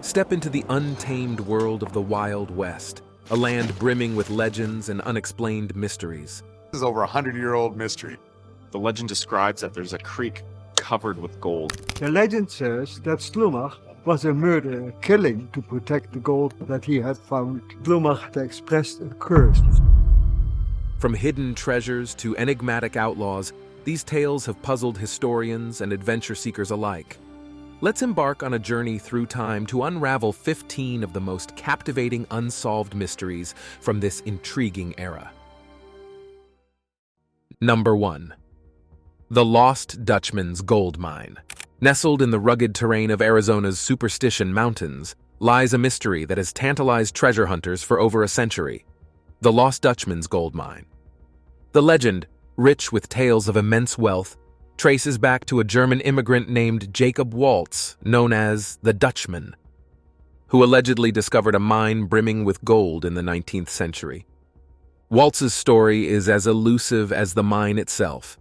Step into the untamed world of the Wild West, a land brimming with legends and unexplained mysteries. This is over a 100-year-old mystery. The legend describes that there's a creek covered with gold. The legend says that Slumach was a murderer killing to protect the gold that he had found. Slumach had expressed a curse. From hidden treasures to enigmatic outlaws, these tales have puzzled historians and adventure seekers alike. Let's embark on a journey through time to unravel 15 of the most captivating unsolved mysteries from this intriguing era. Number 1. The Lost Dutchman's Gold Mine. Nestled in the rugged terrain of Arizona's Superstition Mountains lies a mystery that has tantalized treasure hunters for over a century: the Lost Dutchman's Gold Mine. The legend, rich with tales of immense wealth, traces back to a German immigrant named Jacob Waltz, known as the Dutchman, who allegedly discovered a mine brimming with gold in the 19th century. Waltz's story is as elusive as the mine itself.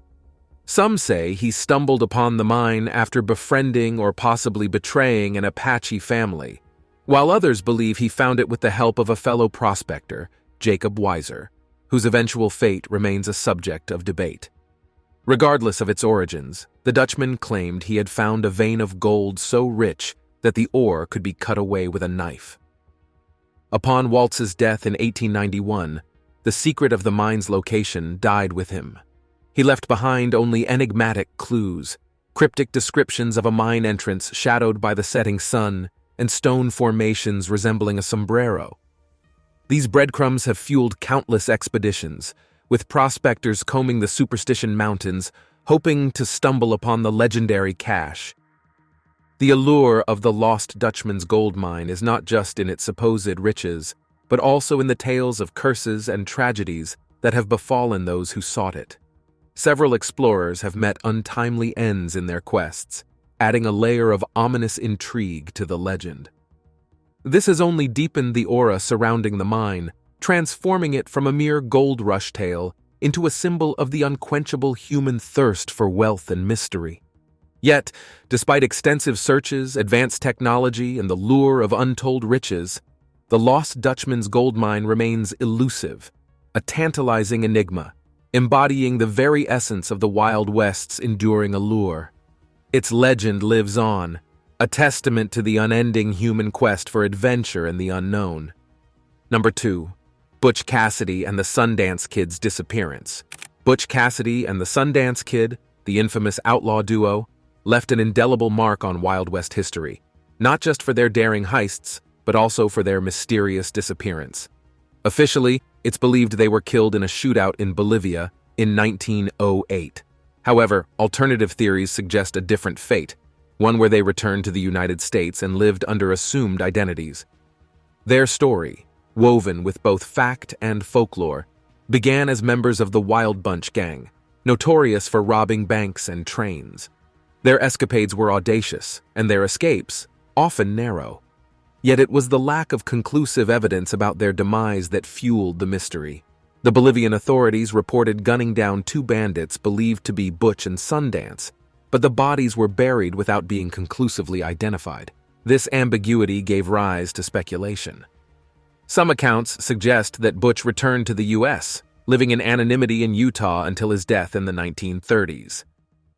Some say he stumbled upon the mine after befriending or possibly betraying an Apache family, while others believe he found it with the help of a fellow prospector, Jacob Weiser, whose eventual fate remains a subject of debate. Regardless of its origins, the Dutchman claimed he had found a vein of gold so rich that the ore could be cut away with a knife. Upon Waltz's death in 1891, the secret of the mine's location died with him. He left behind only enigmatic clues, cryptic descriptions of a mine entrance shadowed by the setting sun, and stone formations resembling a sombrero. These breadcrumbs have fueled countless expeditions, with prospectors combing the Superstition Mountains, hoping to stumble upon the legendary cache. The allure of the Lost Dutchman's gold mine is not just in its supposed riches, but also in the tales of curses and tragedies that have befallen those who sought it. Several explorers have met untimely ends in their quests, adding a layer of ominous intrigue to the legend. This has only deepened the aura surrounding the mine, transforming it from a mere gold rush tale into a symbol of the unquenchable human thirst for wealth and mystery. Yet, despite extensive searches, advanced technology, and the lure of untold riches, the Lost Dutchman's gold mine remains elusive, a tantalizing enigma, embodying the very essence of the Wild West's enduring allure. Its legend lives on, a testament to the unending human quest for adventure and the unknown. Number 2. Butch Cassidy and the Sundance Kid's disappearance. Butch Cassidy and the Sundance Kid, the infamous outlaw duo, left an indelible mark on Wild West history, not just for their daring heists, but also for their mysterious disappearance. Officially, it's believed they were killed in a shootout in Bolivia in 1908. However, alternative theories suggest a different fate, one where they returned to the United States and lived under assumed identities. Their story, woven with both fact and folklore, began as members of the Wild Bunch gang, notorious for robbing banks and trains. Their escapades were audacious, and their escapes often narrow. Yet it was the lack of conclusive evidence about their demise that fueled the mystery. The Bolivian authorities reported gunning down 2 bandits believed to be Butch and Sundance, but the bodies were buried without being conclusively identified. This ambiguity gave rise to speculation. Some accounts suggest that Butch returned to the U.S., living in anonymity in Utah until his death in the 1930s.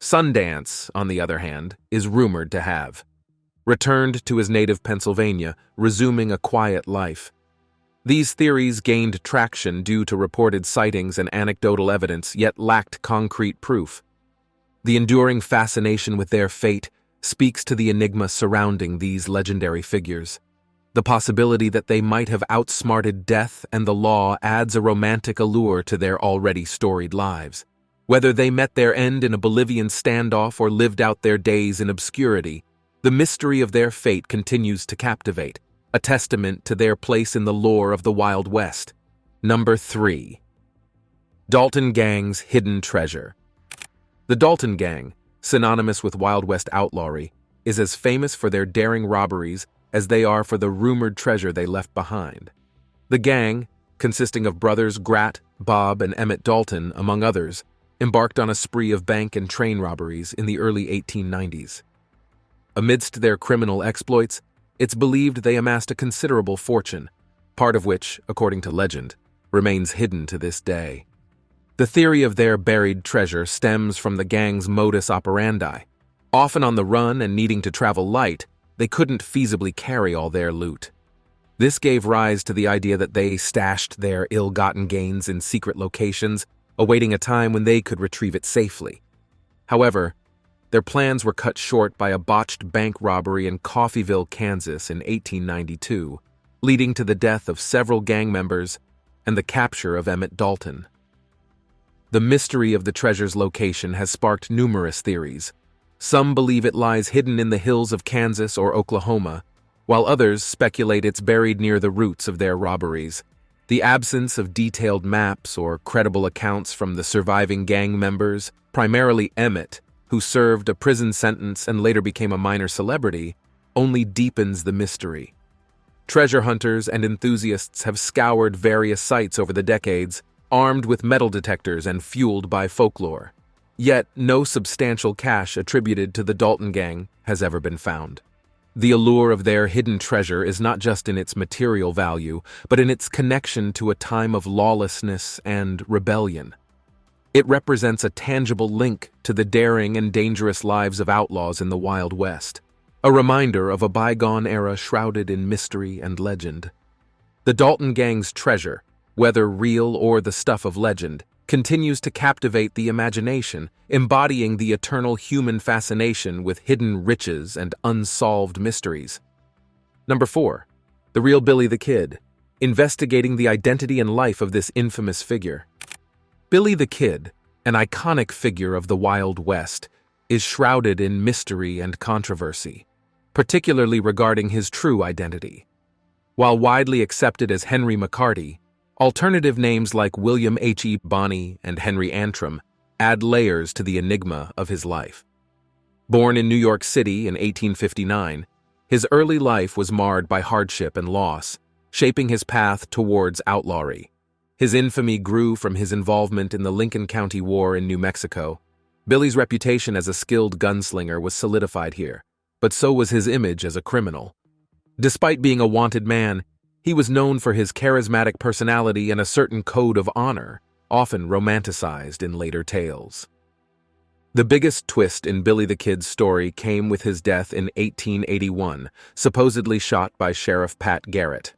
Sundance, on the other hand, is rumored to have returned to his native Pennsylvania, resuming a quiet life. These theories gained traction due to reported sightings and anecdotal evidence, yet lacked concrete proof. The enduring fascination with their fate speaks to the enigma surrounding these legendary figures. The possibility that they might have outsmarted death and the law adds a romantic allure to their already storied lives. Whether they met their end in a Bolivian standoff or lived out their days in obscurity, the mystery of their fate continues to captivate, a testament to their place in the lore of the Wild West. Number 3. Dalton Gang's Hidden Treasure. The Dalton Gang, synonymous with Wild West outlawry, is as famous for their daring robberies as they are for the rumored treasure they left behind. The gang, consisting of brothers Grat, Bob, and Emmett Dalton, among others, embarked on a spree of bank and train robberies in the early 1890s. Amidst their criminal exploits, it's believed they amassed a considerable fortune, part of which, according to legend, remains hidden to this day. The theory of their buried treasure stems from the gang's modus operandi. Often on the run and needing to travel light, they couldn't feasibly carry all their loot. This gave rise to the idea that they stashed their ill-gotten gains in secret locations, awaiting a time when they could retrieve it safely. However, their plans were cut short by a botched bank robbery in Coffeyville, Kansas in 1892, leading to the death of several gang members and the capture of Emmett Dalton. The mystery of the treasure's location has sparked numerous theories. Some believe it lies hidden in the hills of Kansas or Oklahoma, while others speculate it's buried near the roots of their robberies. The absence of detailed maps or credible accounts from the surviving gang members, primarily Emmett, who served a prison sentence and later became a minor celebrity, only deepens the mystery. Treasure hunters and enthusiasts have scoured various sites over the decades, armed with metal detectors and fueled by folklore. Yet, no substantial cash attributed to the Dalton gang has ever been found. The allure of their hidden treasure is not just in its material value, but in its connection to a time of lawlessness and rebellion. It represents a tangible link to the daring and dangerous lives of outlaws in the Wild West, a reminder of a bygone era shrouded in mystery and legend. The Dalton gang's treasure, whether real or the stuff of legend, continues to captivate the imagination, embodying the eternal human fascination with hidden riches and unsolved mysteries. Number 4. The Real Billy the Kid, investigating the identity and life of this infamous figure. Billy the Kid, an iconic figure of the Wild West, is shrouded in mystery and controversy, particularly regarding his true identity. While widely accepted as Henry McCarty, alternative names like William H. E. Bonney and Henry Antrim add layers to the enigma of his life. Born in New York City in 1859, his early life was marred by hardship and loss, shaping his path towards outlawry. His infamy grew from his involvement in the Lincoln County War in New Mexico. Billy's reputation as a skilled gunslinger was solidified here, but so was his image as a criminal. Despite being a wanted man, he was known for his charismatic personality and a certain code of honor, often romanticized in later tales. The biggest twist in Billy the Kid's story came with his death in 1881, supposedly shot by Sheriff Pat Garrett.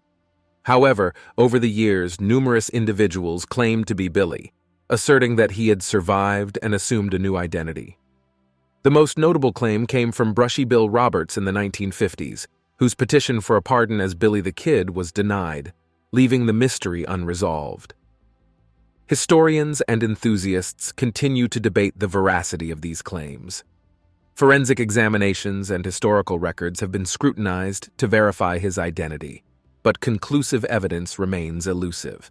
However, over the years, numerous individuals claimed to be Billy, asserting that he had survived and assumed a new identity. The most notable claim came from Brushy Bill Roberts in the 1950s, whose petition for a pardon as Billy the Kid was denied, leaving the mystery unresolved. Historians and enthusiasts continue to debate the veracity of these claims. Forensic examinations and historical records have been scrutinized to verify his identity, but conclusive evidence remains elusive.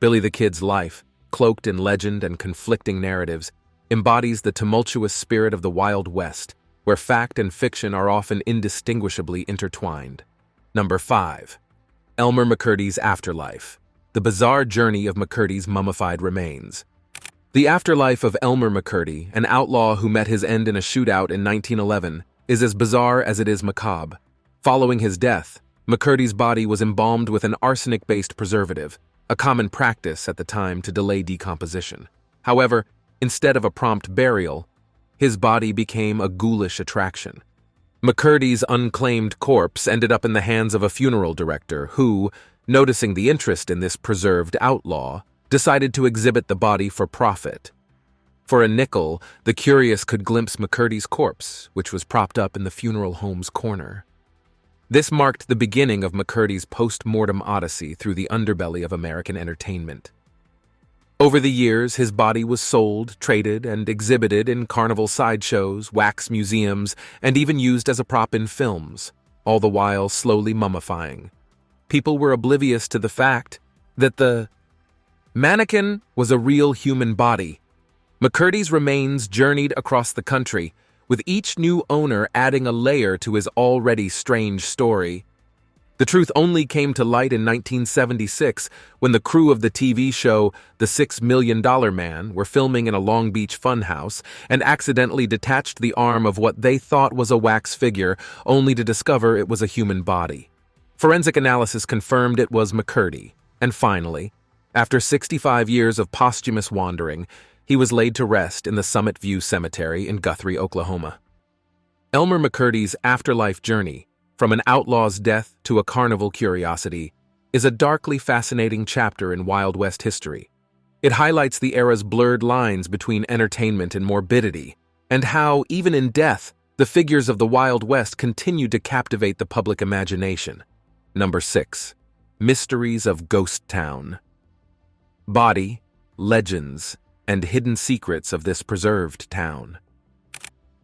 Billy the Kid's life, cloaked in legend and conflicting narratives, embodies the tumultuous spirit of the Wild West, where fact and fiction are often indistinguishably intertwined. Number 5. Elmer McCurdy's Afterlife, the bizarre journey of McCurdy's mummified remains. The afterlife of Elmer McCurdy, an outlaw who met his end in a shootout in 1911, is as bizarre as it is macabre. Following his death, McCurdy's body was embalmed with an arsenic-based preservative, a common practice at the time to delay decomposition. However, instead of a prompt burial, his body became a ghoulish attraction. McCurdy's unclaimed corpse ended up in the hands of a funeral director who, noticing the interest in this preserved outlaw, decided to exhibit the body for profit. For a nickel, the curious could glimpse McCurdy's corpse, which was propped up in the funeral home's corner. This marked the beginning of McCurdy's post-mortem odyssey through the underbelly of American entertainment. Over the years, his body was sold, traded, and exhibited in carnival sideshows, wax museums, and even used as a prop in films, all the while slowly mummifying. People were oblivious to the fact that the mannequin was a real human body. McCurdy's remains journeyed across the country, with each new owner adding a layer to his already strange story. The truth only came to light in 1976 when the crew of the TV show The $6 Million Man were filming in a Long Beach funhouse and accidentally detached the arm of what they thought was a wax figure, only to discover it was a human body. Forensic analysis confirmed it was McCurdy, and finally, after 65 years of posthumous wandering, he was laid to rest in the Summit View Cemetery in Guthrie, Oklahoma. Elmer McCurdy's afterlife journey, from an outlaw's death to a carnival curiosity, is a darkly fascinating chapter in Wild West history. It highlights the era's blurred lines between entertainment and morbidity, and how, even in death, the figures of the Wild West continued to captivate the public imagination. Number 6. Mysteries of Ghost Town. Body, legends, and hidden secrets of this preserved town.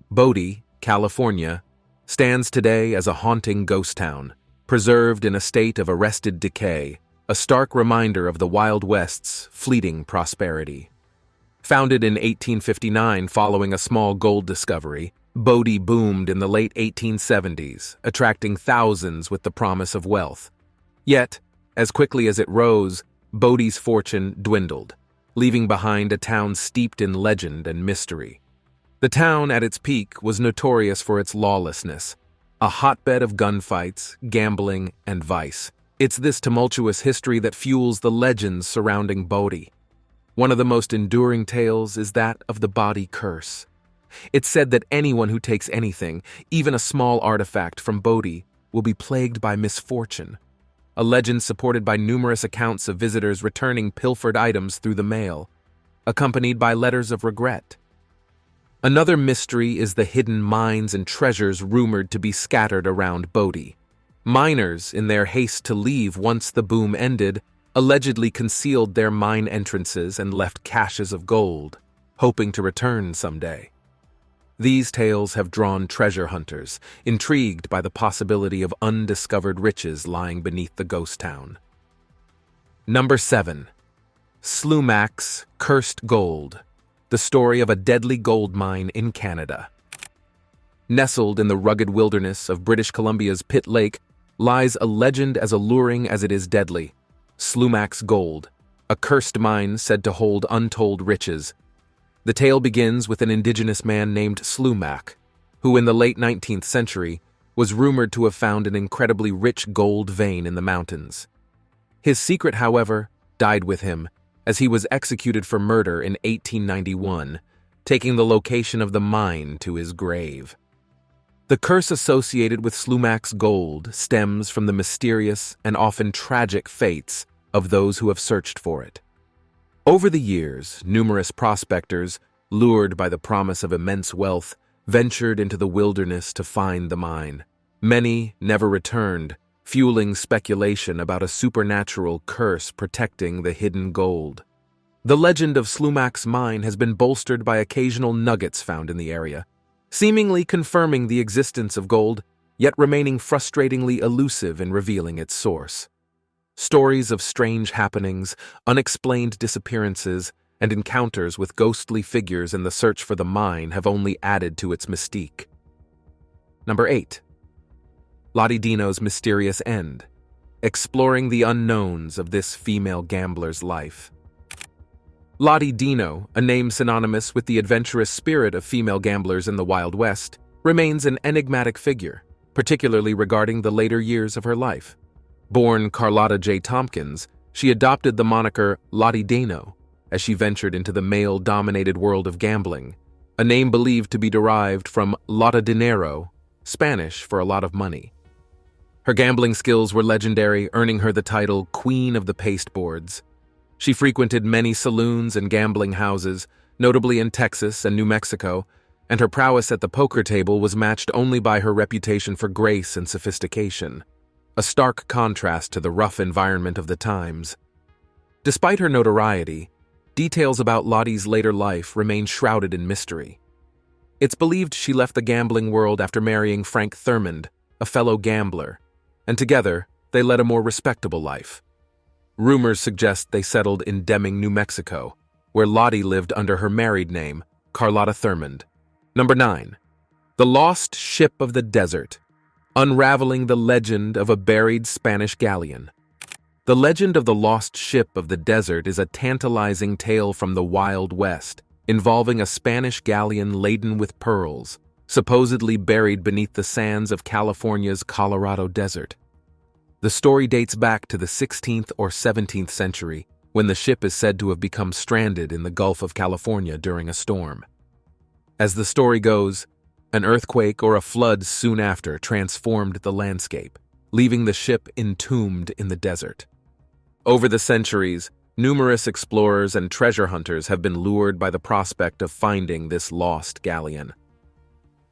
Bodie, California, stands today as a haunting ghost town, preserved in a state of arrested decay, a stark reminder of the Wild West's fleeting prosperity. Founded in 1859 following a small gold discovery, Bodie boomed in the late 1870s, attracting thousands with the promise of wealth. Yet, as quickly as it rose, Bodie's fortune dwindled, leaving behind a town steeped in legend and mystery. The town, at its peak, was notorious for its lawlessness, a hotbed of gunfights, gambling, and vice. It's this tumultuous history that fuels the legends surrounding Bodie. One of the most enduring tales is that of the Bodie curse. It's said that anyone who takes anything, even a small artifact from Bodie, will be plagued by misfortune. A legend supported by numerous accounts of visitors returning pilfered items through the mail, accompanied by letters of regret. Another mystery is the hidden mines and treasures rumored to be scattered around Bodie. Miners, in their haste to leave once the boom ended, allegedly concealed their mine entrances and left caches of gold, hoping to return someday. These tales have drawn treasure hunters, intrigued by the possibility of undiscovered riches lying beneath the ghost town. Number 7. Slumach's Cursed Gold. The story of a deadly gold mine in Canada. Nestled in the rugged wilderness of British Columbia's Pitt Lake lies a legend as alluring as it is deadly: Slumach's Gold, a cursed mine said to hold untold riches. The tale begins with an indigenous man named Slumach, who in the late 19th century was rumored to have found an incredibly rich gold vein in the mountains. His secret, however, died with him, as he was executed for murder in 1891, taking the location of the mine to his grave. The curse associated with Slumach's gold stems from the mysterious and often tragic fates of those who have searched for it. Over the years, numerous prospectors, lured by the promise of immense wealth, ventured into the wilderness to find the mine. Many never returned, fueling speculation about a supernatural curse protecting the hidden gold. The legend of Slumach's mine has been bolstered by occasional nuggets found in the area, seemingly confirming the existence of gold, yet remaining frustratingly elusive in revealing its source. Stories of strange happenings, unexplained disappearances, and encounters with ghostly figures in the search for the mine have only added to its mystique. Number 8. Lottie Dino's Mysterious End. Exploring the unknowns of this female gambler's life. Lottie Dino, a name synonymous with the adventurous spirit of female gamblers in the Wild West, remains an enigmatic figure, particularly regarding the later years of her life. Born Carlotta J. Tompkins, she adopted the moniker Lottie Dino as she ventured into the male-dominated world of gambling, a name believed to be derived from Lotta Dinero, Spanish for a lot of money. Her gambling skills were legendary, earning her the title Queen of the Pasteboards. She frequented many saloons and gambling houses, notably in Texas and New Mexico, and her prowess at the poker table was matched only by her reputation for grace and sophistication, a stark contrast to the rough environment of the times. Despite her notoriety, details about Lottie's later life remain shrouded in mystery. It's believed she left the gambling world after marrying Frank Thurmond, a fellow gambler, and together they led a more respectable life. Rumors suggest they settled in Deming, New Mexico, where Lottie lived under her married name, Carlotta Thurmond. Number 9. The Lost Ship of the Desert. unraveling the legend of a buried Spanish galleon. The legend of the lost ship of the desert is a tantalizing tale from the Wild West, involving a Spanish galleon laden with pearls, supposedly buried beneath the sands of California's Colorado Desert. The story dates back to the 16th or 17th century, when the ship is said to have become stranded in the Gulf of California during a storm. As the story goes, an earthquake or a flood soon after transformed the landscape, leaving the ship entombed in the desert. Over the centuries, numerous explorers and treasure hunters have been lured by the prospect of finding this lost galleon.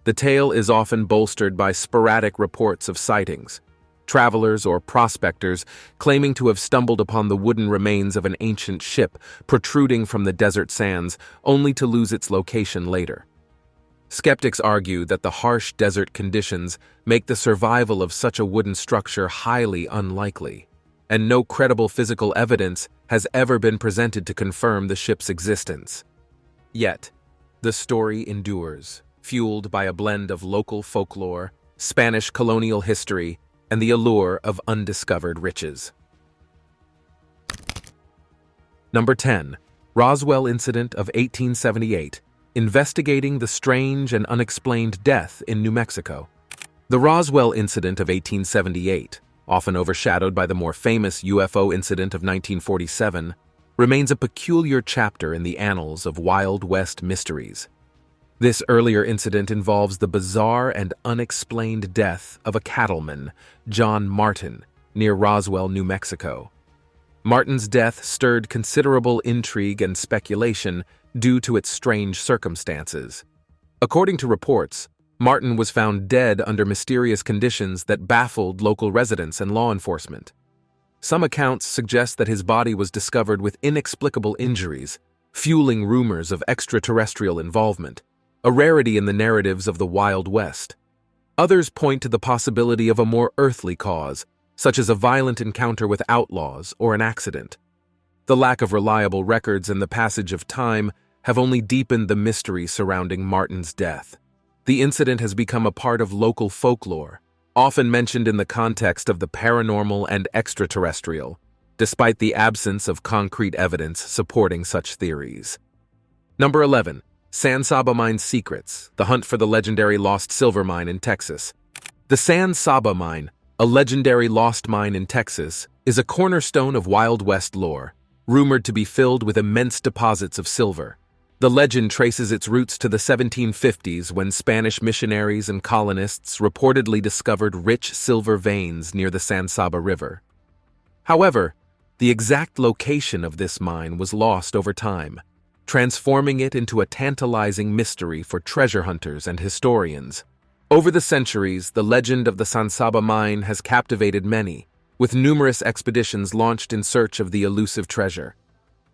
The tale is often bolstered by sporadic reports of sightings, travelers or prospectors claiming to have stumbled upon the wooden remains of an ancient ship protruding from the desert sands, only to lose its location later. Skeptics argue that the harsh desert conditions make the survival of such a wooden structure highly unlikely, and no credible physical evidence has ever been presented to confirm the ship's existence. Yet, the story endures, fueled by a blend of local folklore, Spanish colonial history, and the allure of undiscovered riches. Number 10. Roswell Incident of 1878, investigating the strange and unexplained death in New Mexico. The Roswell Incident of 1878, often overshadowed by the more famous UFO incident of 1947, remains a peculiar chapter in the annals of Wild West mysteries. This earlier incident involves the bizarre and unexplained death of a cattleman, John Martin, near Roswell, New Mexico. Martin's death stirred considerable intrigue and speculation due to its strange circumstances. According to reports, Martin was found dead under mysterious conditions that baffled local residents and law enforcement. Some accounts suggest that his body was discovered with inexplicable injuries, fueling rumors of extraterrestrial involvement, a rarity in the narratives of the Wild West. Others point to the possibility of a more earthly cause, such as a violent encounter with outlaws or an accident. The lack of reliable records and the passage of time have only deepened the mystery surrounding Martin's death. The incident has become a part of local folklore, often mentioned in the context of the paranormal and extraterrestrial, despite the absence of concrete evidence supporting such theories. Number 11. San Saba Mine Secrets, the hunt for the legendary lost silver mine in Texas. The San Saba Mine, a legendary lost mine in Texas, is a cornerstone of Wild West lore, rumored to be filled with immense deposits of silver. The legend traces its roots to the 1750s when Spanish missionaries and colonists reportedly discovered rich silver veins near the San Saba River. However, the exact location of this mine was lost over time, transforming it into a tantalizing mystery for treasure hunters and historians. Over the centuries, the legend of the San Saba mine has captivated many, with numerous expeditions launched in search of the elusive treasure.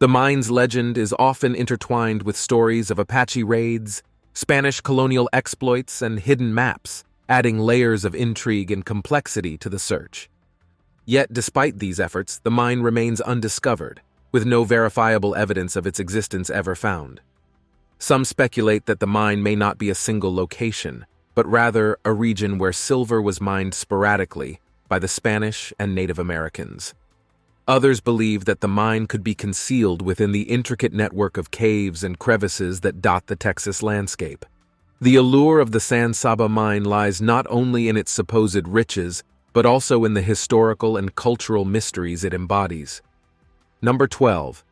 The mine's legend is often intertwined with stories of Apache raids, Spanish colonial exploits, and hidden maps, adding layers of intrigue and complexity to the search. Yet, despite these efforts, the mine remains undiscovered, with no verifiable evidence of its existence ever found. Some speculate that the mine may not be a single location, but rather a region where silver was mined sporadically by the Spanish and Native Americans. Others believe that the mine could be concealed within the intricate network of caves and crevices that dot the Texas landscape. The allure of the San Saba mine lies not only in its supposed riches, but also in the historical and cultural mysteries it embodies. Number 12.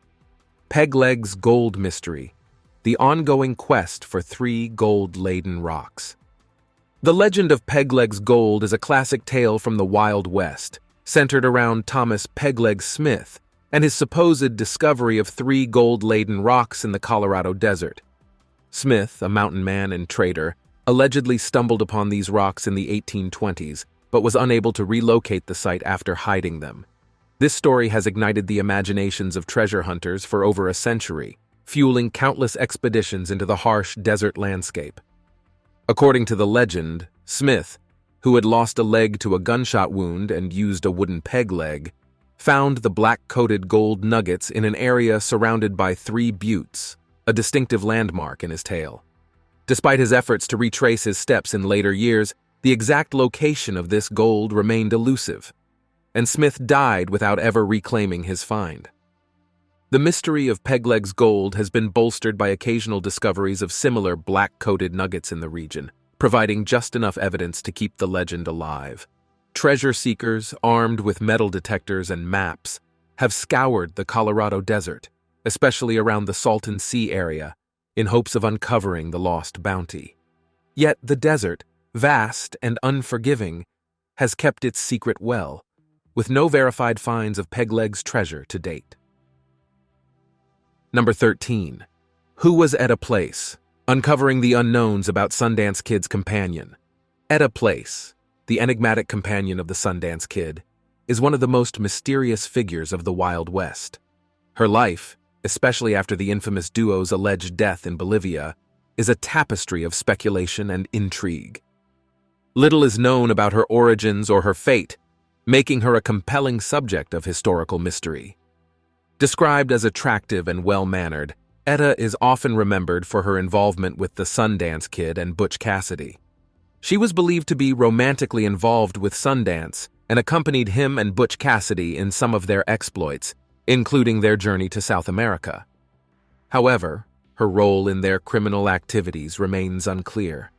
Pegleg's Gold Mystery, the ongoing quest for 3 gold-laden rocks. The legend of Pegleg's Gold is a classic tale from the Wild West, centered around Thomas Pegleg Smith and his supposed discovery of 3 gold-laden rocks in the Colorado Desert. Smith, a mountain man and trader, allegedly stumbled upon these rocks in the 1820s, but was unable to relocate the site after hiding them. This story has ignited the imaginations of treasure hunters for over a century, fueling countless expeditions into the harsh desert landscape. According to the legend, Smith, who had lost a leg to a gunshot wound and used a wooden peg leg, found the black-coated gold nuggets in an area surrounded by 3 buttes, a distinctive landmark in his tale. Despite his efforts to retrace his steps in later years, The exact location of this gold remained elusive, and Smith died without ever reclaiming his find. The mystery of Pegleg's gold has been bolstered by occasional discoveries of similar black-coated nuggets in the region, providing just enough evidence to keep the legend alive. Treasure seekers, armed with metal detectors and maps, have scoured the Colorado Desert, especially around the Salton Sea area, in hopes of uncovering the lost bounty. Yet the desert, vast and unforgiving, has kept its secret well, with no verified finds of Pegleg's treasure to date. Number 13. Who was Etta Place? Uncovering the unknowns about Sundance Kid's companion. Etta Place, the enigmatic companion of the Sundance Kid, is one of the most mysterious figures of the Wild West. Her life, especially after the infamous duo's alleged death in Bolivia, is a tapestry of speculation and intrigue. Little is known about her origins or her fate, making her a compelling subject of historical mystery. Described as attractive and well-mannered, Etta is often remembered for her involvement with the Sundance Kid and Butch Cassidy. She was believed to be romantically involved with Sundance and accompanied him and Butch Cassidy in some of their exploits, including their journey to South America. However, her role in their criminal activities remains unclear.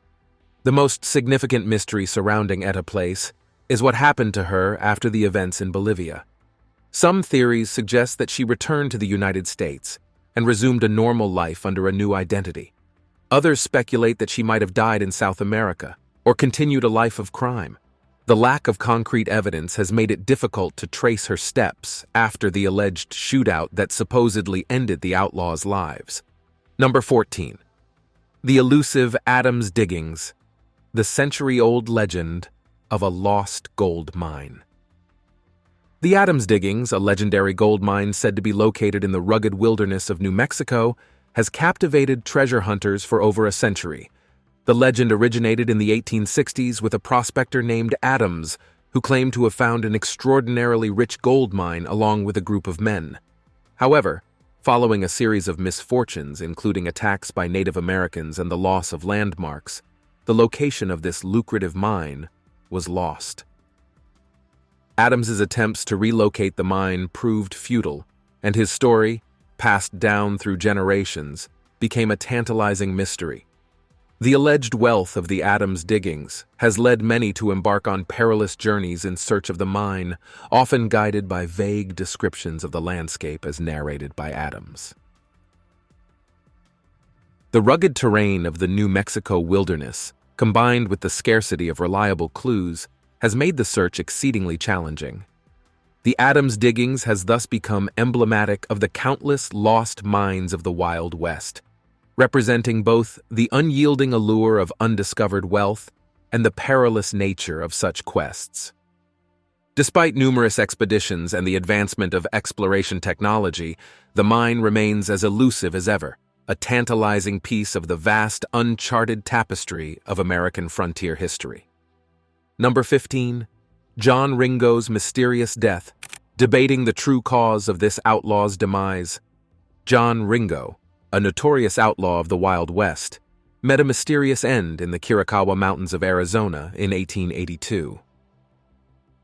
The most significant mystery surrounding Etta Place is what happened to her after the events in Bolivia. Some theories suggest that she returned to the United States and resumed a normal life under a new identity. Others speculate that she might have died in South America or continued a life of crime. The lack of concrete evidence has made it difficult to trace her steps after the alleged shootout that supposedly ended the outlaws' lives. Number 14. The elusive Adams Diggings, the century-old legend of a lost gold mine. The Adams Diggings, a legendary gold mine said to be located in the rugged wilderness of New Mexico, has captivated treasure hunters for over a century. The legend originated in the 1860s with a prospector named Adams, who claimed to have found an extraordinarily rich gold mine along with a group of men. However, following a series of misfortunes, including attacks by Native Americans and the loss of landmarks, the location of this lucrative mine was lost. Adams's attempts to relocate the mine proved futile, and his story, passed down through generations, became a tantalizing mystery. The alleged wealth of the Adams Diggings has led many to embark on perilous journeys in search of the mine, often guided by vague descriptions of the landscape as narrated by Adams. The rugged terrain of the New Mexico wilderness, combined with the scarcity of reliable clues, has made the search exceedingly challenging. The Adams Diggings has thus become emblematic of the countless lost mines of the Wild West, representing both the unyielding allure of undiscovered wealth and the perilous nature of such quests. Despite numerous expeditions and the advancement of exploration technology, the mine remains as elusive as ever, a tantalizing piece of the vast, uncharted tapestry of American frontier history. Number 15. John Ringo's mysterious death. Debating the true cause of this outlaw's demise. John Ringo, a notorious outlaw of the Wild West, met a mysterious end in the Chiricahua Mountains of Arizona in 1882.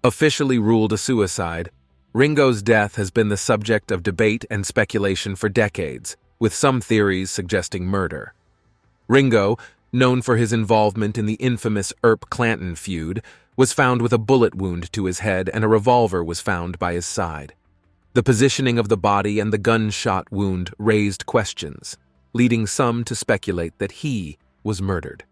Officially ruled a suicide, Ringo's death has been the subject of debate and speculation for decades, with some theories suggesting murder. Ringo, known for his involvement in the infamous Earp-Clanton feud, was found with a bullet wound to his head and a revolver was found by his side. The positioning of the body and the gunshot wound raised questions, leading some to speculate that he was murdered.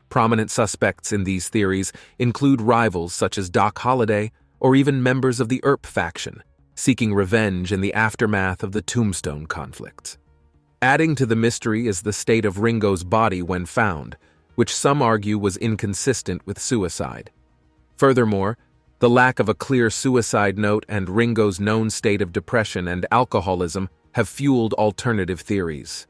Prominent suspects in these theories include rivals such as Doc Holliday or even members of the Earp faction, seeking revenge in the aftermath of the Tombstone conflicts. Adding to the mystery is the state of Ringo's body when found, which some argue was inconsistent with suicide. Furthermore, the lack of a clear suicide note and Ringo's known state of depression and alcoholism have fueled alternative theories.